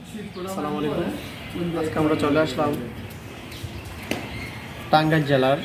আসসালামু আলাইকুম। আজকে আমরা চলে আসলাম টাঙ্গাইল জেলার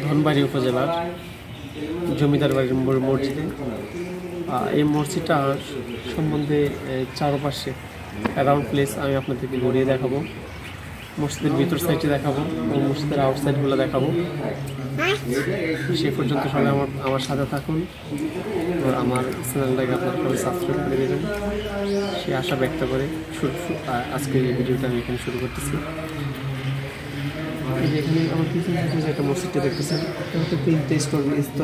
ধনবাড়ি উপজেলার জমিদার বাড়ির মসজিদে। এই মসজিদটার সম্বন্ধে চারপাশে অ্যারাউন্ড প্লেস আমি আপনাদেরকে ঘুরিয়ে দেখাবো, মসজিদের ভিতর সাইডে দেখাবো এবং মসজিদের আউটসাইডগুলো দেখাবো। সে পর্যন্ত সবাই আমার সাথে থাকুন, আমার চ্যানেলটাকে আপনারা সবাই সাবস্ক্রাইব করে দেবেন সে আশা ব্যক্ত করে আজকে এই ভিডিওটা আমি এখানে শুরু করতেছি। এখানে আমার পিছন সাইডে যে একটা মসজিদটা দেখতেছেন, এটা হচ্ছে 3টে স্তর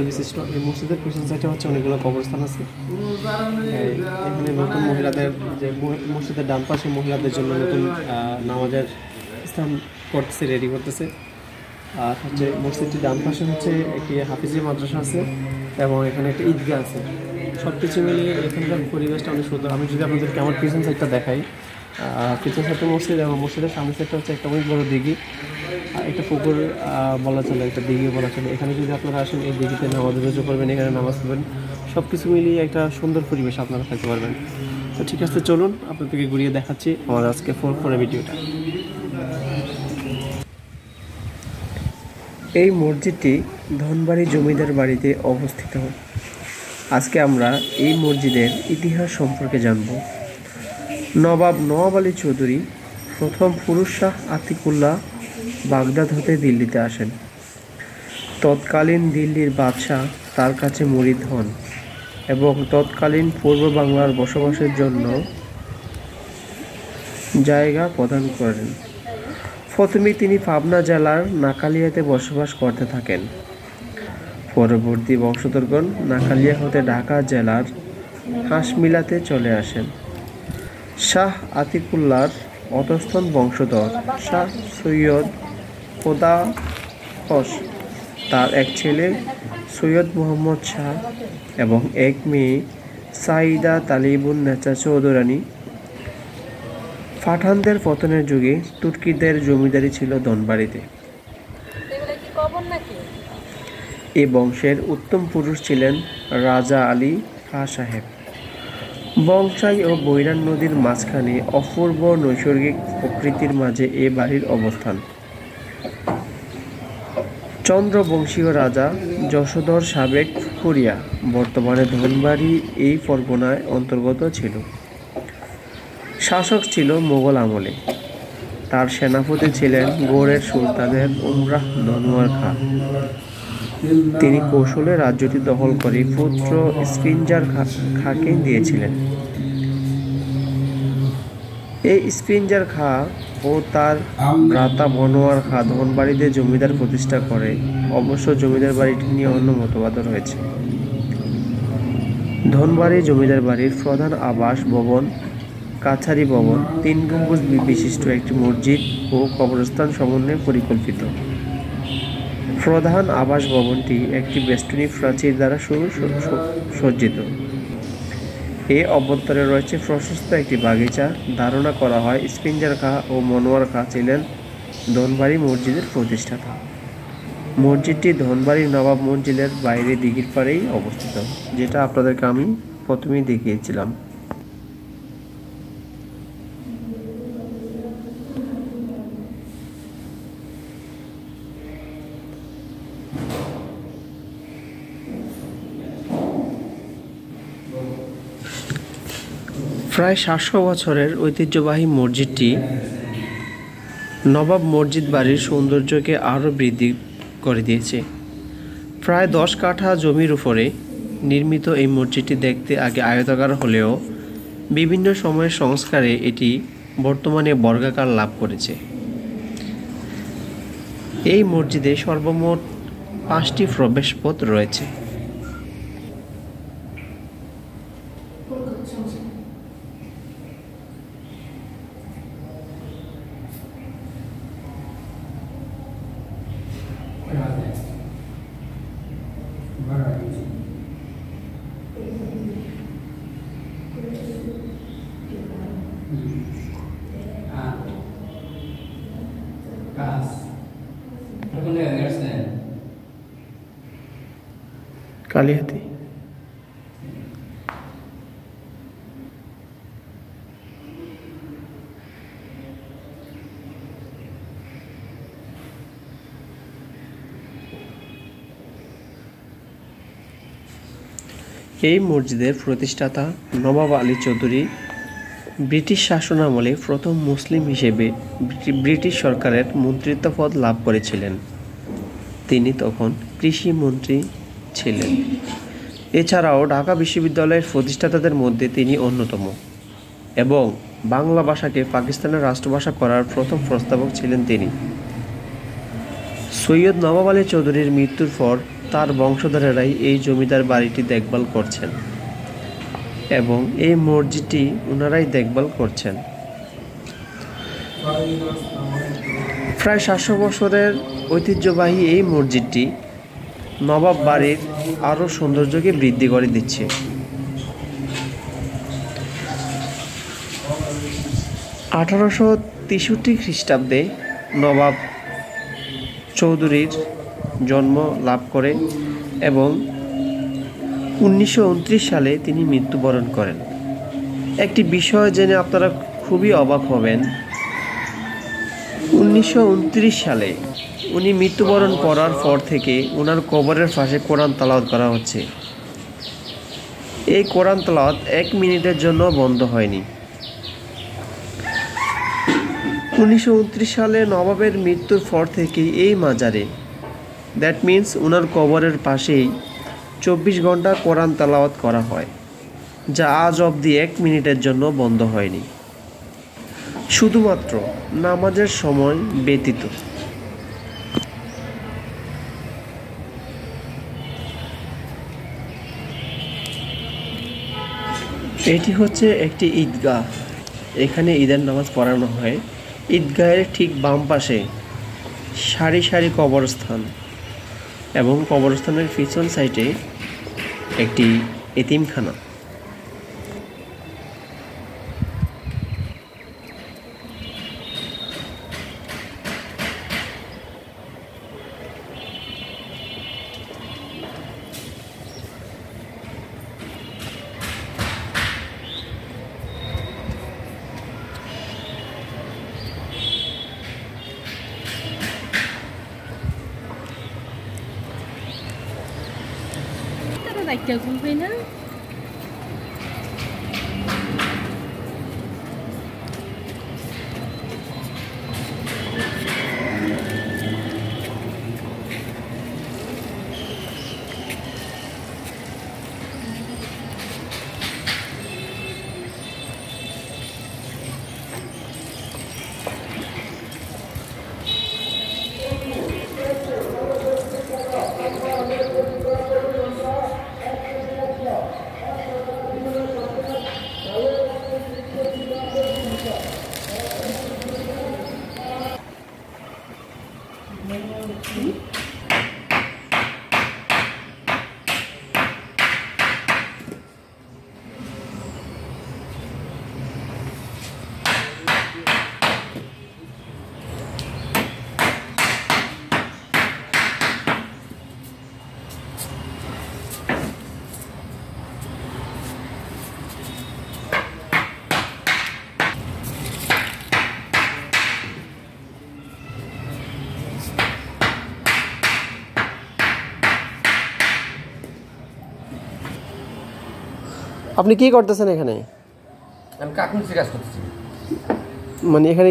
বিশিষ্ট। এই মসজিদের পিছন সাইডে হচ্ছে অনেকগুলো কবরস্থান আছে। এখানে নতুন মহিলাদের যে মসজিদের ডান পাশে মহিলাদের জন্য নতুন নামাজের স্থান করতেছে, রেডি করতেছে। আর হচ্ছে মসজিদটির ডান পাশে হচ্ছে একটি হাফিজি মাদ্রাসা আছে এবং এখানে একটা ঈদগাহ আছে। সব কিছু মিলিয়ে এখানকার পরিবেশটা অনেক সুন্দর। আমি যদি আপনাদেরকে আমার পিছন সাইডটা দেখাই, পিছন সাইডটা মসজিদ এবং মসজিদের সামনের সাইডটা হচ্ছে একটা অনেক বড় দিঘি, একটা পুকুর বলা চলে, একটা দিঘি বলা চলে। এখানে যদি আপনারা আসেন, এই দিঘিতে নামাজ রুজু করবেন, এখানে নামাজ পড়বেন, সব কিছু মিলিয়ে একটা সুন্দর পরিবেশ আপনারা থাকতে পারবেন। তো ঠিক আছে, চলুন আপনাদেরকে ঘুরিয়ে দেখাচ্ছি আমার আজকে ফোর ভিডিওটা। এই মসজিদটি ধনবাড়ি জমিদার বাড়িতে অবস্থিত। আজকে আমরা এই মসজিদের ইতিহাস সম্পর্কে জানব। নবাব নওয়াব আলী চৌধুরী প্রথম ফুরুজ শাহ আতিকুল্লাহ বাগদাদ হতে দিল্লিতে আসেন। তৎকালীন দিল্লির বাদশাহ তার কাছে মুরিদ হন এবং তৎকালীন পূর্ব বাংলার বসবাসের জন্য জায়গা প্রদান করেন। প্রথমে তিনি পাবনা জেলার নাকালিয়াতে বসবাস করতে থাকেন। পরবর্তী বংশধরগণ নাকালিয়া হতে ঢাকা জেলার হাঁসমিলাতে চলে আসেন। শাহ আতিকুল্লাহর অধস্তন বংশধর শাহ সৈয়দ খোদাহস, তার এক ছেলে সৈয়দ মোহাম্মদ শাহ এবং এক মেয়ে সাইদা তালিবুন নেচা চৌধুরানী। পাঠানদের পতনের যুগে তুর্কিদের জমিদারি ছিল ধনবাড়িতে। এ বংশের উত্তম পুরুষ ছিলেন রাজা আলী খাঁ সাহেব। বংশাই ও বৈরান নদীর মাঝখানে অপূর্ব নৈসর্গিক প্রকৃতির মাঝে এ বাড়ির অবস্থান। চন্দ্রবংশীয় রাজা যশোধর সাবেক ফুরিয়া বর্তমানে ধনবাড়ি এই পরগনায় অন্তর্গত ছিল। শাসক ছিল মোগল আমলে। তার সেনাপতি ছিলেন গৌড়ের সুলতানের উমরাহ ননওয়ার খাঁ। তিনি কৌশলে রাজ্যটি দখল করে পুত্র স্পিনজার খাঁকে দিয়েছিলেন। এই স্পিনজার খাঁ ও তার ভ্রাতা বনোয়ার খাঁ ধনবাড়িতে জমিদার প্রতিষ্ঠা করে। অবশ্য জমিদার বাড়িটি নিয়ে অন্য মতবাদ রয়েছে। ধনবাড়ি জমিদার বাড়ির প্রধান আবাস ভবন কাছারি ভবন 3 গম্বুজ বিশিষ্ট একটি মসজিদ ও কবরস্থান সমন্বয়ে পরিকল্পিত। প্রধান আবাস ভবনটি একটি বেষ্টনী প্রাচীর দ্বারা সজ্জিত। এ অভ্যন্তরে রয়েছে প্রশস্ত একটি বাগিচা। ধারণা করা হয় স্পিনজার খাঁ ও মনোয়ার খাঁ ছিলেন ধনবাড়ি মসজিদের প্রতিষ্ঠাতা। মসজিদটি ধনবাড়ির নবাব মঞ্জিলের বাইরে দিঘির পাড়েই অবস্থিত, যেটা আপনাদেরকে আমি প্রথমেই দেখিয়েছিলাম। প্রায় 700 বছরের ঐতিহ্যবাহী মসজিদটি নবাব মসজিদ বাড়ির সৌন্দর্যকে আরও বৃদ্ধি করে দিয়েছে। প্রায় 10 কাঠা জমির উপরে নির্মিত এই মসজিদটি দেখতে আগে আয়তাকার হলেও বিভিন্ন সময়ের সংস্কারে এটি বর্তমানে বর্গাকার লাভ করেছে। এই মসজিদে সর্বমোট 5টি প্রবেশপথ রয়েছে। কালিহাতি এই মসজিদের প্রতিষ্ঠাতা নবাব আলী চৌধুরী ব্রিটিশ শাসনামলে প্রথম মুসলিম হিসেবে ব্রিটিশ সরকারের মন্ত্রিত্ব পদ লাভ করেছিলেন। তিনি তখন কৃষি মন্ত্রী ছিলেন। এছাড়াও ঢাকা বিশ্ববিদ্যালয়ের প্রতিষ্ঠাতাদের মধ্যে তিনি অন্যতম এবং বাংলা ভাষাকে পাকিস্তানের রাষ্ট্রভাষা করার প্রথম প্রস্তাবক ছিলেন তিনি। সৈয়দ নবাব আলী চৌধুরীর মৃত্যুর পর তার বংশধরেরাই এই জমিদার বাড়িটি দেখভাল করছেন এবং এই মসজিদটি ওনারাই দেখভাল করছেন। প্রায় 700 বছরের ঐতিহ্যবাহী এই মসজিদটি নবাব বাড়ির আরও সৌন্দর্যকে বৃদ্ধি করে দিচ্ছে। 1863 খ্রিস্টাব্দে নবাব চৌধুরীর জন্ম লাভ করে এবং 1929 সালে তিনি মৃত্যুবরণ করেন। একটি বিষয় জেনে আপনারা খুবই অবাক হবেন, 1929 সালে উনি মৃত্যুবরণ করার পর থেকে ওনার কবরের পাশে কোরআন তেলাওয়াত করা হচ্ছে। এই কোরআন তেলাওয়াত 1 মিনিটের জন্য বন্ধ হয়নি। 1929 সালে নবাবের মৃত্যুর পর থেকে এই মাজারে, দ্যাট মিন্স ওনার কবরের পাশেই 24 ঘন্টা কোরআন তেলাওয়াত করা হয়, যা আজ অবধি 1 মিনিটের জন্য বন্ধ হয়নি, শুধুমাত্র নামাজের সময় ব্যতীত। এটি হচ্ছে একটি ঈদগাহ। এখানে ঈদের নামাজ পড়ানো হয়। ঈদগাহের ঠিক বাম পাশে সারি সারি কবরস্থান এবং কবরস্থানের পিছন সাইডে একটি এতিমখানা। লাইটটা খুলবে না। আপনি কি করতেছেন এখানে? আমি কাকুন্সি কাজ করতেছি। মানে এখানে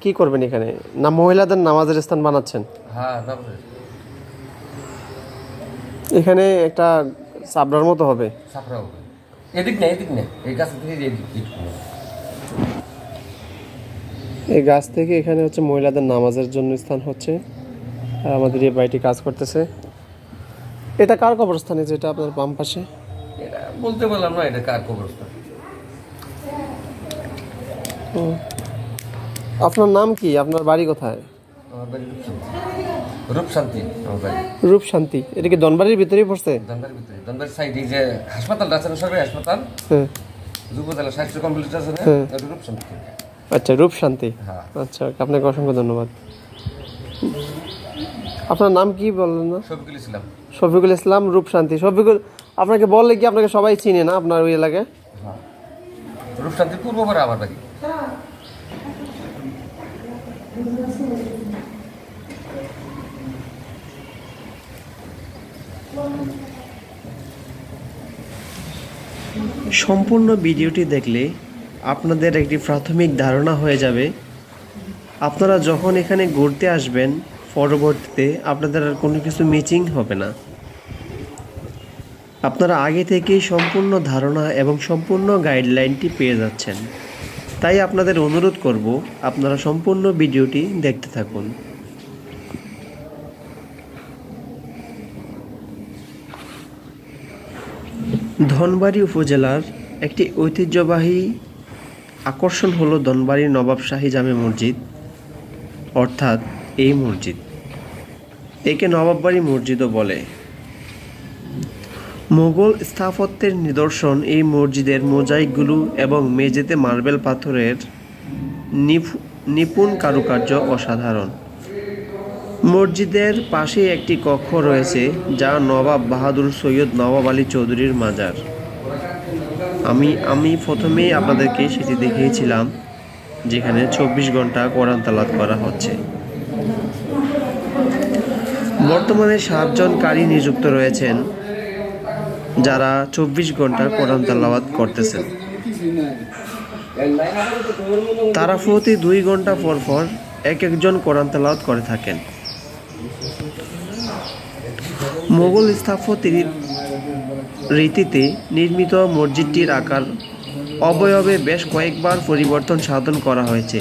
কি করবেন এখানে? না মহিলাদের নামাজের স্থান বানাচ্ছেন? হ্যাঁ, এখানে একটা সাবরার মতো হবে। সাপড়া হবে। এদিক না এই গাছ থেকে এদিক। এই গাছ থেকে এখানে হচ্ছে মহিলাদের নামাজের জন্য স্থান হচ্ছে। আর আমাদের এই বাড়িটি কাজ করতেছে। এটা কার কবরস্থানে যেটা আপনার বাম পাশে? এটা বলতে বললাম না, এটা কার কবরস্থান। আপনার নাম কি? আপনার বাড়ি কোথায়? আমার বাড়ি রূপশান্তি। আমার বাড়ি রূপশান্তি। এটা কি দনবাড়ির ভিতরেই পড়ছে? দনবাড়ির ভিতরে, দনবাড়ির সাইডে যে হাসপাতালটা আছে না, সরকারি হাসপাতাল, হ্যাঁ, যুবতলা স্বাস্থ্য কমপ্লেক্স আছে না, এটা রূপশান্তি। আচ্ছা, রূপশান্তি। হ্যাঁ, আচ্ছা, আপনাকে অসংখ্য ধন্যবাদ। আপনার নাম কি বললেন না? শফিকুল ইসলাম। শফিকুল ইসলাম, রূপশান্তি। শফিকুল, আপনাকে বললে কি আপনাকে সবাই চিনে না আপনার ওই এলাকায়? হ্যাঁ, রূপশান্তি পূর্ব পাড়া আমার বাড়ি। সম্পূর্ণ ভিডিওটি দেখলে আপনাদের একটি প্রাথমিক ধারণা হয়ে যাবে। আপনারা যখন এখানে ঘুরতে আসবেন পরবর্তীতে আপনাদের আর কোনো কিছু মিসিং হবে না। আপনারা আগে থেকেই সম্পূর্ণ ধারণা এবং সম্পূর্ণ গাইডলাইনটি পেয়ে যাচ্ছেন। তাই আপনাদের অনুরোধ করব আপনারা সম্পূর্ণ ভিডিওটি দেখতে থাকুন। ধনবাড়ী উপজেলার একটি ঐতিহ্যবাহী আকর্ষণ হলো ধনবাড়ী নবাব শাহী জামে মসজিদ, অর্থাৎ এই মসজিদ। একে নবাববাড়ি মসজিদও বলে। মোগল স্থাপত্যের নিদর্শন এই মসজিদের মোজাইকগুলো এবং মেঝেতে মার্বেল পাথরের নিপুণ কারুকার্য অসাধারণ। মসজিদের পাশে একটি কক্ষ রয়েছে যা নবাব বাহাদুর সৈয়দ নবাব আলী চৌধুরীর মাজার। আমি প্রথমেই আপনাদেরকে সেটি দেখিয়েছিলাম, যেখানে 24 ঘন্টা কোরআন তেলাওয়াত করা হচ্ছে। বর্তমানে 7 জন কারি নিযুক্ত রয়েছেন যারা 24 ঘন্টা কোরআন তেলাওয়াত করতেছেন। তারা প্রতি 2 ঘন্টা পর পর এক একজন কোরআন তেলাওয়াত করে থাকেন। মোগল স্থাপত্যের রীতিতে নির্মিত মসজিদটির আকার অবয়বে বেশ কয়েকবার পরিবর্তন সাধন করা হয়েছে।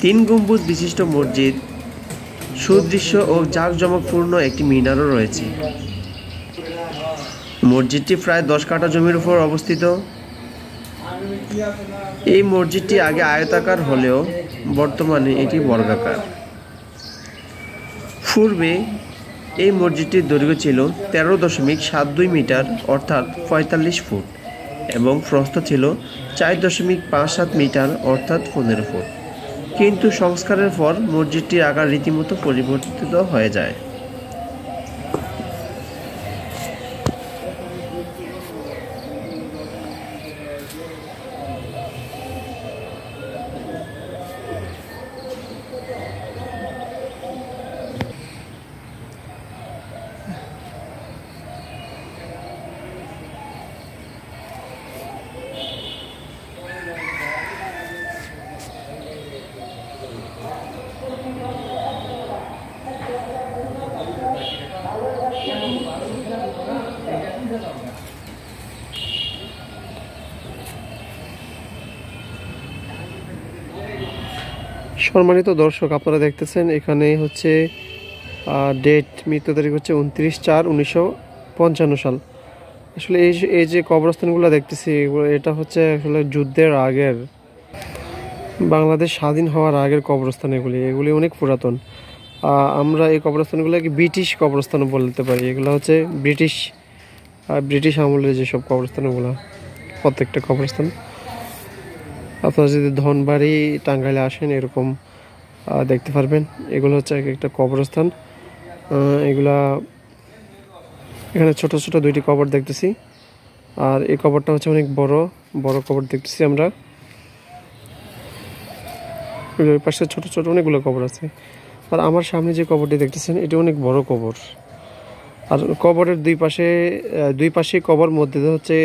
3 গম্বুজ বিশিষ্ট মসজিদ, সুদৃশ্য ও জাঁকজমকপূর্ণ একটি মিনারও রয়েছে। মসজিদটি প্রায় 10 কাঠা জমির উপর অবস্থিত। এই মসজিদটি আগে আয়তাকার হলেও বর্তমানে এটি বর্গাকার। পূর্বে এই মসজিদটির দৈর্ঘ্য ছিল 13.72 মিটার অর্থাৎ 45 ফুট এবং প্রস্থ ছিল 4.57 মিটার অর্থাৎ 15 ফুট। কিন্তু সংস্কারের পর মসজিদটির আকার রীতিমতো পরিবর্তিত হয়ে যায়। সম্মানিত দর্শক, আপনারা দেখতেছেন এখানে হচ্ছে ডেট, মৃত্যু তারিখ হচ্ছে 29/4/1955 সাল। আসলে এই যে কবরস্থানগুলো দেখতেছি এটা হচ্ছে আসলে যুদ্ধের আগের, বাংলাদেশ স্বাধীন হওয়ার আগের কবরস্থান। এগুলি অনেক পুরাতন। আমরা এই কবরস্থানগুলোকে ব্রিটিশ কবরস্থান বলতে পারি। এগুলো হচ্ছে ব্রিটিশ আমলের যেসব কবরস্থানগুলো, প্রত্যেকটা কবরস্থান। আপনারা যদি ধনবাড়ী টাঙ্গাইলে আসেন এরকম দেখতে পারবেন। এগুলো হচ্ছে এক একটা কবরস্থান। এখানে ছোট ছোট 2টি কবর দেখতেছি, আর এই কবরটা হচ্ছে অনেক বড় কবর দেখতেছি আমরা। ওই পাশে ছোট ছোট অনেকগুলো কবর আছে। আর আমার সামনে যে কবরটি দেখতেছেন এটা অনেক বড় কবর। আর কবরের দুই পাশে কবর, মধ্যে হচ্ছে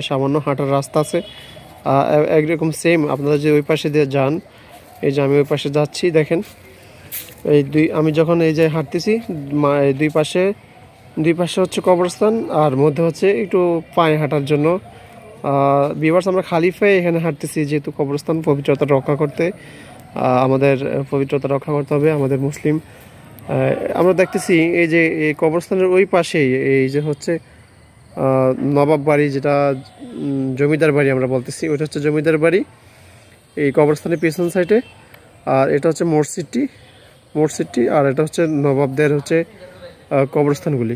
সামান্য হাঁটার রাস্তা আছে। একরকম সেম আপনারা যে ওই পাশে দিয়ে যান, এই যে আমি ওই পাশে যাচ্ছি, দেখেন আমি যখন এই যে হাঁটতেছি দুই পাশে হচ্ছে কবরস্থান, আর মধ্যে হচ্ছে একটু পায়ে হাঁটার জন্য। ভিউয়ার্স, আমরা খালি পায়ে এখানে হাঁটতেছি, যেহেতু কবরস্থান পবিত্রতা রক্ষা করতে আমাদের পবিত্রতা রক্ষা করতে হবে আমাদের মুসলিম। আমরা দেখতেছি এই যে এই কবরস্থানের ওই পাশেই এই যে হচ্ছে নবাব বাড়ি, যেটা জমিদার বাড়ি আমরা বলতেছি, ওইটা হচ্ছে জমিদার বাড়ি এই কবরস্থানের পেছন সাইডে। আর এটা হচ্ছে মসজিদটি, আর এটা হচ্ছে নবাবদের হচ্ছে কবরস্থানগুলি।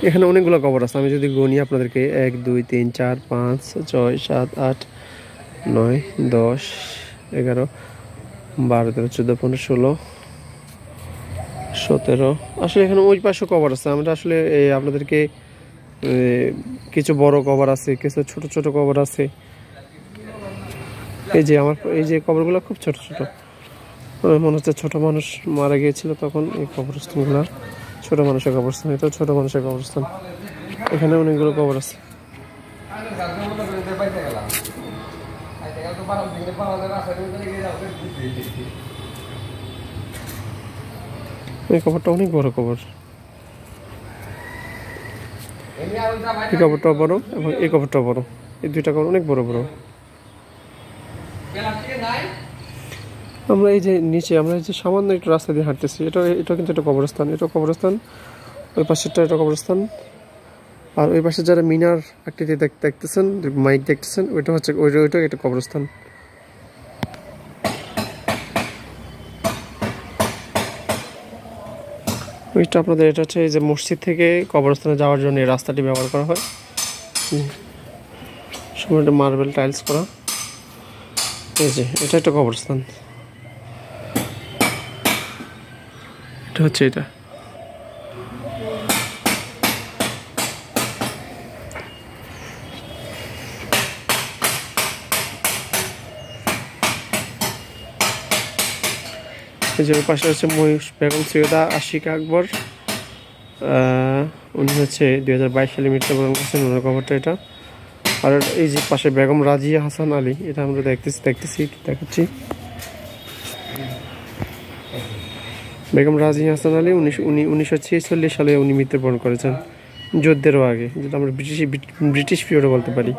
এখানে অনেকগুলো কবর আছে। আমি যদি গণি আপনাদেরকে 1 2 3 4 5 6 7 8 9 10 11 12 13 14 15 16 17। আসলে এখানে ওই পাশে কবর আছে। আমরা আসলে আপনাদেরকে কিছু বড় কবর আছে, কিছু ছোট ছোট কবর আছে। এই যে কবরগুলো খুব ছোট ছোট, মনে হচ্ছে ছোট মানুষ মারা গিয়েছিল তখন এই কবরস্থানগুলো ছোট মানুষের কবরস্থান। এটা ছোট মানুষের কবরস্থান। এখানে অনেকগুলো কবর আছে। এই কবরটা অনেক বড় কবর, এই কবরটাও বড় এবং এই কবরটাও বড়, এই দুইটা কবর অনেক বড় বড়। আমরা এই যে নিচে আমরা এই যে সামান্য একটু রাস্তা দিয়ে হাঁটতেছি, এটা কিন্তু একটা কবরস্থান, এটা কবরস্থান, ওই পাশেরটা এটা কবরস্থান। আর ওই পাশে যারা মিনার আকৃতি দেখতেছেন, মাইক দেখতেছেন, ওইটা হচ্ছে ওইটা একটা কবরস্থান। ওইটা আপনাদের এটা হচ্ছে এই যে মসজিদ থেকে কবরস্থানে যাওয়ার জন্য এই রাস্তাটি ব্যবহার করা হয়। সম্পূর্ণ মার্বেল টাইলস করা। এই যে এটা একটা কবরস্থান, এটা হচ্ছে এটা। এই যে পাশে হচ্ছে বেগম সৈয়দা আশিকা আকবর, উনি হচ্ছে 2022 সালে মৃত্যুবরণ করেছেন, ওনার কবরটা এটা। আর এই যে পাশে বেগম রাজিয়া হাসান আলী, এটা আমরা দেখাচ্ছি। বেগম রাজিয়া হাসান আলী 1946 সালে উনি মৃত্যুবরণ করেছেন, যুদ্ধেরও আগে, যেটা আমরা ব্রিটিশ পিরিয়ডে বলতে পারি।